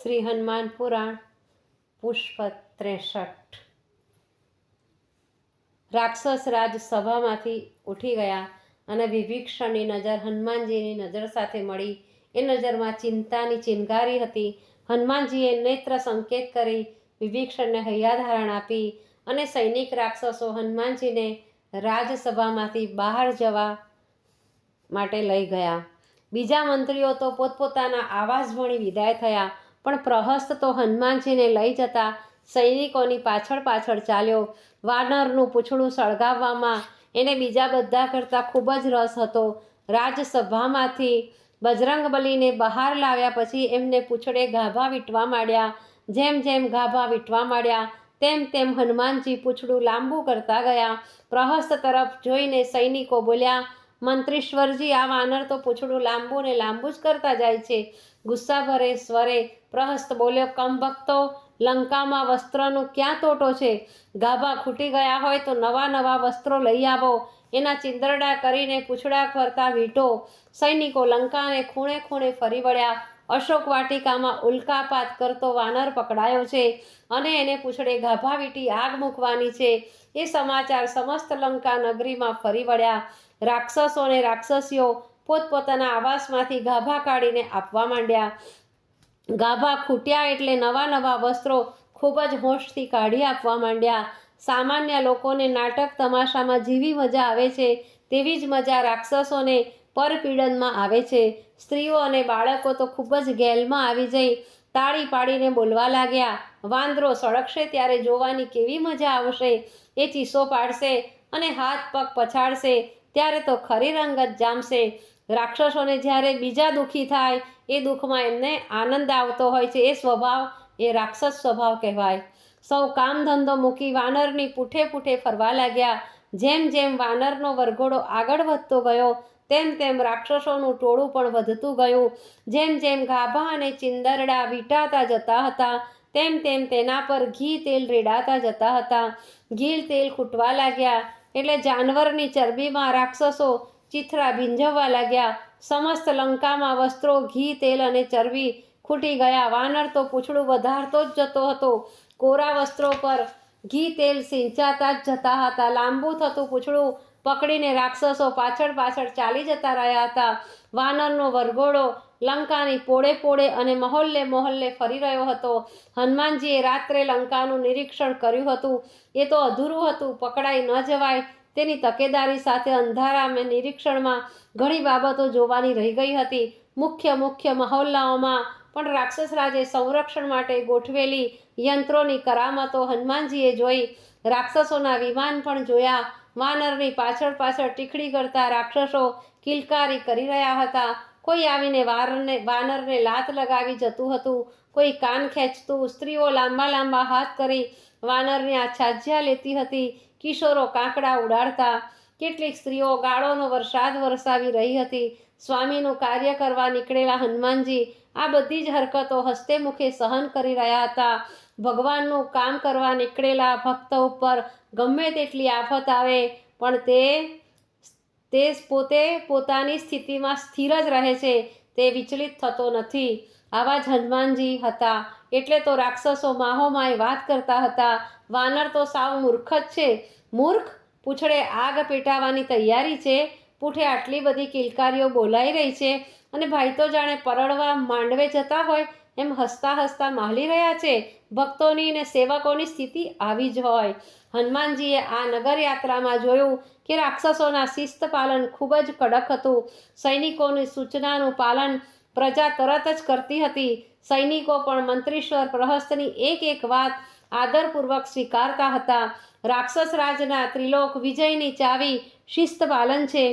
શ્રી હનુમાન પુરાણ પુષ્પ 63। રાક્ષસ રાજ સભામાંથી ઉઠી ગયા અને વિભીષણની નજર હનુમાનજીની નજર સાથે મળી। એ નજરમાં ચિંતાની ચિનગારી હતી। હનુમાનજીએ નેત્ર સંકેત કરી વિભીષણને હૈયાધારણ આપી અને સૈનિક રાક્ષસો હનુમાનજીને રાજસભામાંથી બહાર જવા માટે લઈ ગયા। બીજા મંત્રીઓ તો પોતપોતાના આવાસ ભણી વિદાય થયા, પણ પ્રહસ્ત તો હનુમાનજીને લઈ જતા સૈનિકોની પાછળ પાછળ ચાલ્યો। વાનરનું પૂંછડું સળગાવવામાં એને બીજા બધા કરતાં ખૂબ જ રસ હતો। રાજસભામાંથી બજરંગબલીને બહાર લાવ્યા પછી એમને પૂંછડે ગાભા વીંટવા માંડ્યા। જેમ જેમ ગાભા વીંટવા માંડ્યા તેમ તેમ હનુમાનજી પૂંછડું લાંબુ કરતા ગયા। પ્રહસ્ત તરફ જોઈને સૈનિકો બોલ્યા, મંત્રીશ્વરજી, આ વાનર તો પૂંછડું લાંબુ ને લાંબુ જ કરતા જાય છે। ગુસ્સાભરે સ્વરે પ્રહસ્ત બોલ્યો, કમભક્તો, લંકામાં વસ્ત્રનું ક્યાં તોટો છે? ગાભા ખૂટી ગયા હોય તો નવા નવા વસ્ત્રો લઈ આવો, એના ચિંદરડા કરીને પૂંછડા ફરતા વીંટો। સૈનિકો લંકાને ખૂણે ખૂણે ફરી વળ્યા। અશોક વાટિકામાં ઉલ્કાપાત કરતો વાનર પકડાયો છે અને એને પૂંછડે ગાભા વીંટી આગ મૂકવાની છે, એ સમાચાર સમસ્ત લંકા નગરીમાં ફરી વળ્યા। રાક્ષસો અને રાક્ષસીઓ પોતપોતાના આવાસમાંથી ગાભા કાઢીને આપવા માંડ્યા। ગાભા ખૂટ્યા એટલે નવા નવા વસ્ત્રો ખૂબ જ હોંશથી કાઢી આપવા માંડ્યા। સામાન્ય લોકોને નાટક તમાશામાં જેવી મજા આવે છે તેવી જ મજા રાક્ષસોને પરપીડનમાં આવે છે। સ્ત્રીઓ અને બાળકો તો ખૂબ જ ગેલમાં આવી જઈ તાળી પાડીને બોલવા લાગ્યા, વાંદરો સળગશે ત્યારે જોવાની કેવી મજા આવશે, એ ચીસો પાડશે અને હાથ પગ પછાડશે ત્યારે તો ખરી રંગત જામશે। રાક્ષસોને જ્યારે બીજા દુઃખી થાય એ દુઃખમાં એમને આનંદ આવતો હોય છે, એ સ્વભાવ એ રાક્ષસ સ્વભાવ કહેવાય। સૌ કામ ધંધો મૂકી વાનરની પૂઠે પૂઠે ફરવા લાગ્યા। જેમ જેમ વાનરનો વરઘોડો આગળ વધતો ગયો તેમ તેમ રાક્ષસોનું ટોળું પણ વધતું ગયું। જેમ જેમ ગાભા અને ચિંદરડા વીંટાતા જતા હતા તેમ તેમ તેના પર ઘી તેલ રેડાતા જતા હતા। ઘી તેલ ખૂટવા લાગ્યા એટલે જાનવરની ચરબીમાં રાક્ષસો ચીથરા ભીંજવવા લાગ્યા। સમસ્ત લંકામાં વસ્ત્રો, ઘી તેલ અને ચરબી ખૂટી ગયા। વાનર તો પૂંછડું વધારતો જ જતો હતો। કોરા વસ્ત્રો પર ઘી તેલ સિંચાતા જ જતા હતા। લાંબુ થતું પૂંછડું પકડીને રાક્ષસો પાછળ પાછળ ચાલી જતા રહ્યા હતા। વાનરનો વરઘોડો લંકાની પોળે પોળે અને મહોલ્લે મહોલ્લે ફરી રહ્યો હતો। હનુમાનજીએ રાત્રે લંકાનું નિરીક્ષણ કર્યું હતું, એ તો અધૂરું હતું। પકડાઈ ન જવાય તેની તકેદારી સાથે અંધારામાં નિરીક્ષણમાં ઘણી બાબતો જોવાની રહી ગઈ હતી। મુખ્ય મહોલ્લાઓમાં પણ રાક્ષસ રાજે સંરક્ષણ માટે ગોઠવેલી યંત્રોની કરામતો હનુમાનજીએ જોઈ। રાક્ષસોના વિમાન પણ જોયા। વાનરની પાછળ પાછળ ટીખડી કરતા રાક્ષસો કિલકારી કરી રહ્યા હતા। કોઈ આવીને વાનરને લાત લગાવી જતું હતું, કોઈ કાન ખેંચતું। સ્ત્રીઓ લાંબા લાંબા હાથ કરી વાનરની આછાજ્યા લેતી હતી। કિશોરો કાંકડા ઉડાડતા। કેટલીક સ્ત્રીઓ ગાળોનો વરસાદ વરસાવી રહી હતી। સ્વામીનું કાર્ય કરવા નીકળેલા હનુમાનજી આ બધી જ હરકતો હસ્તે મુખે સહન કરી રહ્યા હતા। ભગવાનનું કામ કરવા નીકળેલા ભક્ત ઉપર ગમે તેટલી આફત આવે પણ તે પોતે પોતાની સ્થિતિમાં સ્થિર જ રહે છે, તે વિચલિત થતો નથી। આવા જ હનુમાનજી હતા એટલે તો રાક્ષસો માહોમાય વાત કરતા હતા, વાનર તો સાવ મૂર્ખ જ છે। મૂર્ખ, પૂંછડે આગ પેટાવાની તૈયારી છે, પૂઠે આટલી બધી કિલકારીઓ બોલાઈ રહી છે અને ભાઈ તો જાણે પરળવા માંડવે જતા હોય એમ હસતા હસતા માહલી રહ્યા છે। ભક્તોની ને સેવકોની સ્થિતિ આવી જ હોય। હનુમાનજીએ આ નગર યાત્રામાં જોયું કે રાક્ષસોના શિસ્ત પાલન ખૂબ જ કડક હતું। સૈનિકોની સૂચનાનું પાલન પ્રજા તરત જ કરતી હતી। સૈનિકો પણ મંત્રીશ્વર પ્રહસ્તની એક એક વાત આદરપૂર્વક સ્વીકારતા હતા। રાક્ષસ રાજના ત્રિલોક વિજયની ચાવી શિસ્ત પાલન છે,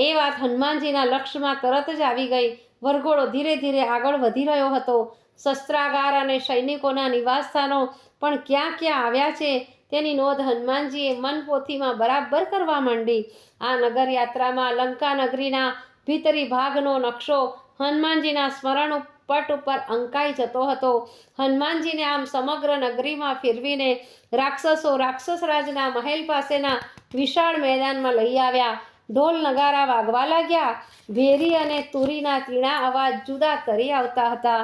એ વાત હનુમાનજીના લક્ષ્યમાં તરત જ આવી ગઈ। વરઘોડો ધીરે ધીરે આગળ વધી રહ્યો હતો। શસ્ત્રાગાર અને સૈનિકોના નિવાસસ્થાનો પણ ક્યાં ક્યાં આવ્યા છે તેની નોંધ હનુમાનજીએ મનપોથીમાં બરાબર કરવા માંડી। આ નગર યાત્રામાં લંકા નગરીના ભીતરી ભાગનો નકશો હનુમાનજીના સ્મરણ પટ ઉપર અંકાઈ જતો હતો। હનુમાનજીને આમ સમગ્ર નગરીમાં ફેરવીને રાક્ષસો રાક્ષસ રાજના મહેલ પાસેના વિશાળ મેદાનમાં લઈ આવ્યા। ઢોલ નગારા વાગવા લાગ્યા। ભેરી અને તુરીના તીણા અવાજ જુદા તરી આવતા હતા।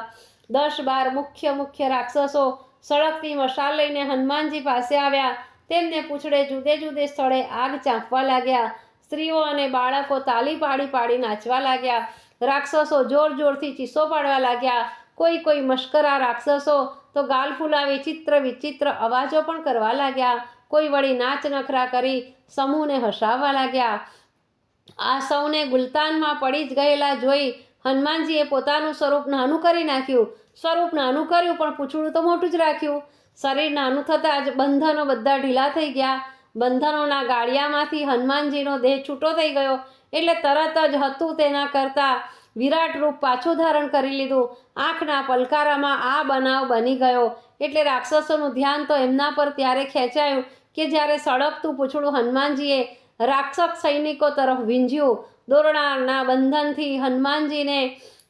10-12 મુખ્ય રાક્ષસો સળગતી મશાલ લઈને હનુમાનજી પાસે આવ્યા. તેમને પૂંછડે જુદે જુદે સ્થળે આગ ચાંપવા લાગ્યા. સ્ત્રીઓ અને બાળકો તાલી પાડી પાડી નાચવા લાગ્યા. રાક્ષસો જોર જોરથી ચીસો પાડવા લાગ્યા. કોઈ મશ્કરા રાક્ષસો તો ગાલ ફૂલાવી ચિત્ર વિચિત્ર અવાજો પણ કરવા લાગ્યા. કોઈ વળી નાચ નખરા કરી સમૂહને હસાવવા લાગ્યા. આ સૌને ગુલતાનમાં પડી જ ગયેલા જોઈ હનુમાનજીએ પોતાનું સ્વરૂપ નાનું કરી નાખ્યું. સ્વરૂપ નાનું કર્યું પણ પૂંછડું તો મોટું જ રાખ્યું. શરીર નાનું થતાં જ બંધનો બધા ઢીલા થઈ ગયા. બંધનોના ગાળિયામાંથી હનુમાનજીનો દેહ છૂટો થઈ ગયો એટલે તરત જ હતું તેના કરતાં વિરાટ રૂપ પાછું ધારણ કરી લીધું. આંખના પલકારામાં આ બનાવ બની ગયો એટલે રાક્ષસોનું ધ્યાન તો એમના પર ત્યારે ખેંચાયું કે જ્યારે સળગતું પૂંછડું હનુમાનજીએ રાક્ષસ સૈનિકો તરફ વીંઝ્યું. દોરડાના બંધનથી હનુમાનજીને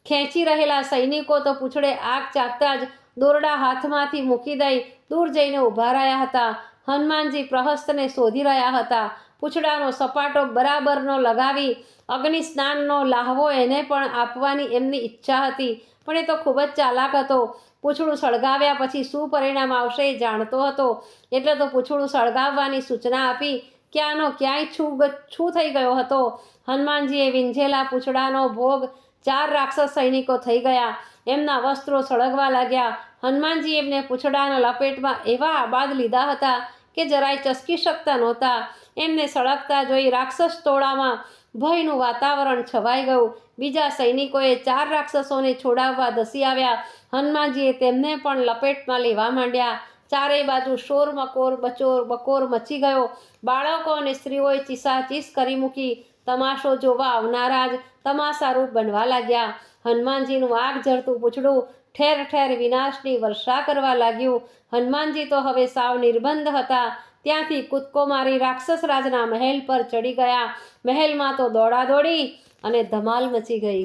ખેંચી રહેલા સૈનિકો તો પૂંછડે આગ ચાકતા જ દોરડા હાથમાંથી મૂકી દઈ દૂર જઈને ઊભા રહ્યા હતા. હનુમાનજી પ્રહસ્તને શોધી રહ્યા હતા. પૂંછડાનો સપાટો બરાબરનો લગાવી અગ્નિ સ્નાનનો લાહવો એને પણ આપવાની એમની ઈચ્છા હતી. પણ એ તો ખૂબ જ ચાલાક હતો. પૂંછડું સળગાવ્યા પછી શું પરિણામ આવશે એ જાણતો હતો. એટલે તો પૂંછડું સળગાવવાની સૂચના આપી કે આનો ક્યાંય છું થઈ ગયો હતો. હનુમાનજીએ વીંઝેલા પૂંછડાનો ભોગ 4 રાક્ષસ સૈનિકો થઈ ગયા. એમના વસ્ત્રો સળગવા લાગ્યા. હનુમાનજી એમને પૂંછડાના લપેટમાં એવા આબાદ લીધા હતા કે જરાય ચસકી શકતા નહોતા. એમને સળગતા જોઈ રાક્ષસ ટોળામાં ભયનું વાતાવરણ છવાઈ ગયું. બીજા સૈનિકોએ 4 રાક્ષસોને છોડાવવા ધસી આવ્યા. હનુમાનજીએ તેમને પણ લપેટમાં લેવા માંડ્યા. ચારેય બાજુ શોર મકોર બકોર મચી ગયો. બાળકો અને સ્ત્રીઓએ ચીસાચીસ કરી મૂકી. તમાશો જોવા આવનારા જ તમાશારૂપ બનવા લાગ્યા. હનુમાનજીનું આગ ઝરતું પૂંછડું ઠેર ઠેર વિનાશની વર્ષા કરવા લાગ્યું. હનુમાનજી તો હવે સાવ નિર્બંધ હતા. ત્યાંથી કૂદકો મારી રાક્ષસ રાજના મહેલ પર ચડી ગયા. મહેલમાં તો દોડાદોડી અને ધમાલ મચી ગઈ.